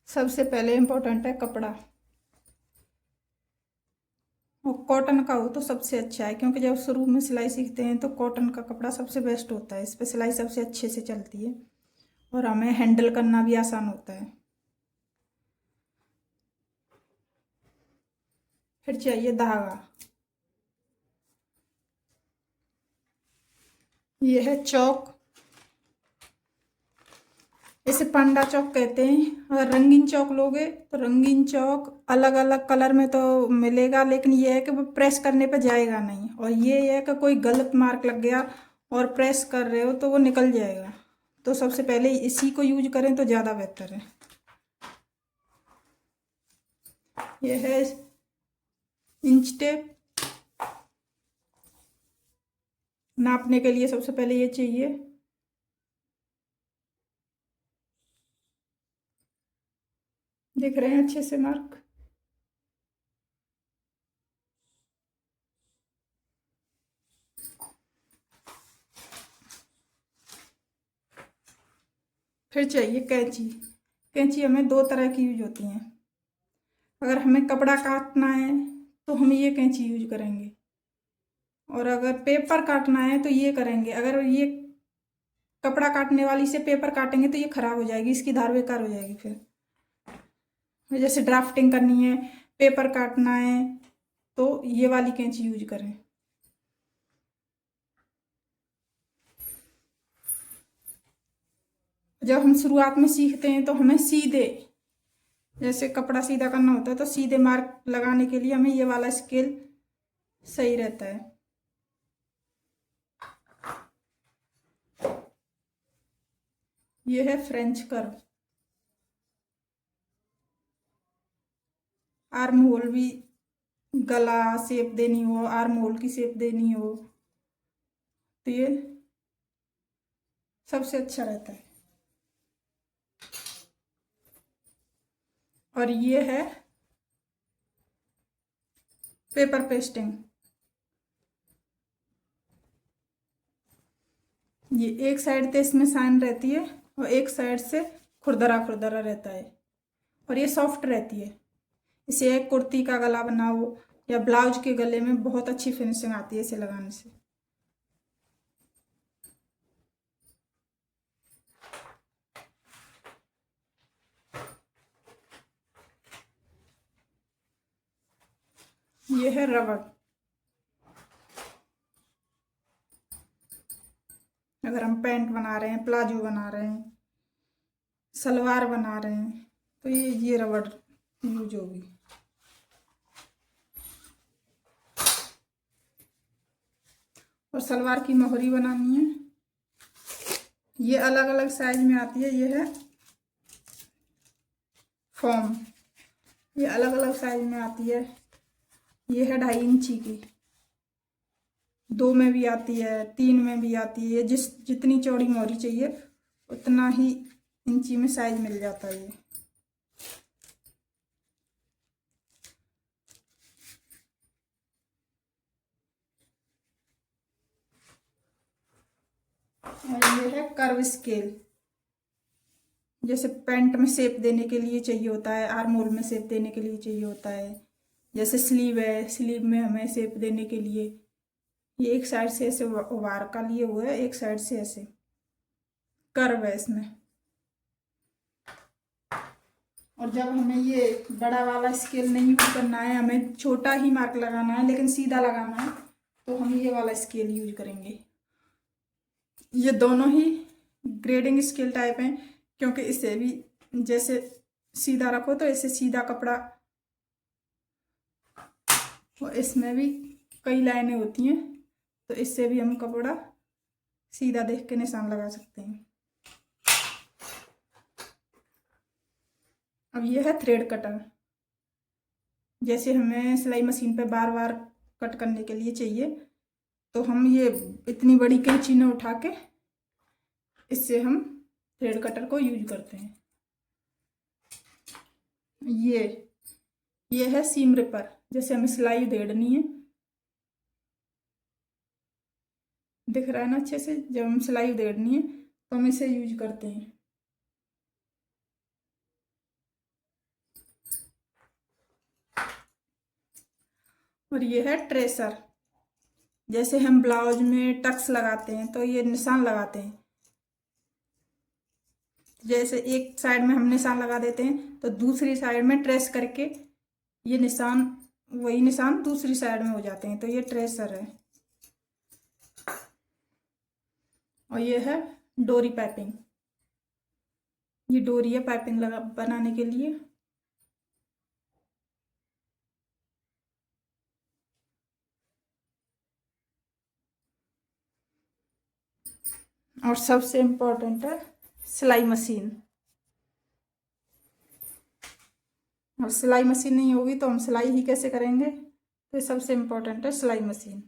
सबसे पहले इम्पोर्टेंट है कपड़ा। और कॉटन का हो तो सबसे अच्छा है, क्योंकि जब शुरू में सिलाई सीखते हैं तो कॉटन का कपड़ा सबसे बेस्ट होता है, इस पर सिलाई सबसे अच्छे से चलती है और हमें हैंडल करना भी आसान होता है। फिर चाहिए धागा। ये है चौक, इसे पांडा चौक कहते हैं। अगर रंगीन चौक लोगे तो रंगीन चौक अलग अलग कलर में तो मिलेगा, लेकिन ये है कि वो प्रेस करने पे जाएगा नहीं, और ये है कि कोई गलत मार्क लग गया और प्रेस कर रहे हो तो वो निकल जाएगा। तो सबसे पहले इसी को यूज करें तो ज़्यादा बेहतर है। ये है इंच टेप। नापने के लिए सबसे पहले ये चाहिए। दिख रहे हैं अच्छे से मार्क। फिर चाहिए कैंची। कैंची हमें दो तरह की यूज होती हैं। अगर हमें कपड़ा काटना है तो हम ये कैंची यूज करेंगे, और अगर पेपर काटना है तो ये करेंगे। अगर ये कपड़ा काटने वाली से पेपर काटेंगे तो ये खराब हो जाएगी, इसकी धार बेकार हो जाएगी। फिर जैसे ड्राफ्टिंग करनी है, पेपर काटना है, तो ये वाली कैंची यूज करें। जब हम शुरुआत में सीखते हैं तो हमें सीधे, जैसे कपड़ा सीधा करना होता है तो सीधे मार्क लगाने के लिए हमें ये वाला स्केल सही रहता है। ये है फ्रेंच कर्व। आर्म होल भी, गला शेप देनी हो, आर्म होल की शेप देनी हो तो ये सबसे अच्छा रहता है। और ये है पेपर पेस्टिंग। ये एक साइड से इसमें शाइन रहती है और एक साइड से खुरदरा खुरदरा रहता है, और ये सॉफ्ट रहती है। इसे एक कुर्ती का गला बनाओ या ब्लाउज के गले में बहुत अच्छी फिनिशिंग आती है इसे लगाने से। ये है रबड़। अगर हम पैंट बना रहे हैं, प्लाजो बना रहे हैं, सलवार बना रहे हैं तो ये रबड़ यूज होगी। और सलवार की मोहरी बनानी है, ये अलग अलग साइज में आती है। ये है फॉर्म, ये अलग अलग साइज में आती है। ये है 2.5 इंची की, 2 में भी आती है, 3 में भी आती है। जितनी चौड़ी मोहरी चाहिए उतना ही इंची में साइज मिल जाता है। और ये है कर्व स्केल। जैसे पैंट में शेप देने के लिए चाहिए होता है, आर्म होल में शेप देने के लिए चाहिए होता है। जैसे स्लीव है, स्लीव में हमें शेप देने के लिए ये एक साइड से ऐसे वार का लिए हुआ है, एक साइड से ऐसे कर्व है इसमें। और जब हमें ये बड़ा वाला स्केल नहीं यूज करना है, हमें छोटा ही मार्क लगाना है लेकिन सीधा लगाना है, तो हम ये वाला स्केल यूज करेंगे। ये दोनों ही ग्रेडिंग स्केल टाइप हैं, क्योंकि इसे भी जैसे सीधा रखो तो इससे सीधा कपड़ा, और इसमें भी कई लाइनें होती हैं तो इससे भी हम कपड़ा सीधा देख के निशान लगा सकते हैं। अब ये है थ्रेड कटर। जैसे हमें सिलाई मशीन पे बार बार कट करने के लिए चाहिए, तो हम ये इतनी बड़ी कैंची न उठा के इससे हम थ्रेड कटर को यूज करते हैं। ये है सीम रिपर। जैसे हमें सिलाई उधेड़नी है, दिख रहा है ना अच्छे से, जब हम सिलाई उधेड़नी है तो हम इसे यूज करते हैं। और ये है ट्रेसर। जैसे हम ब्लाउज में टक्स लगाते हैं तो ये निशान लगाते हैं, जैसे एक साइड में हम निशान लगा देते हैं तो दूसरी साइड में ट्रेस करके ये निशान, वही निशान दूसरी साइड में हो जाते हैं, तो ये ट्रेसर है। और ये है डोरी पाइपिंग। ये डोरी है पाइपिंग लगा बनाने के लिए। और सबसे इम्पोर्टेंट है सिलाई मशीन। और सिलाई मशीन नहीं होगी तो हम सिलाई ही कैसे करेंगे, तो सबसे इम्पोर्टेंट है सिलाई मशीन।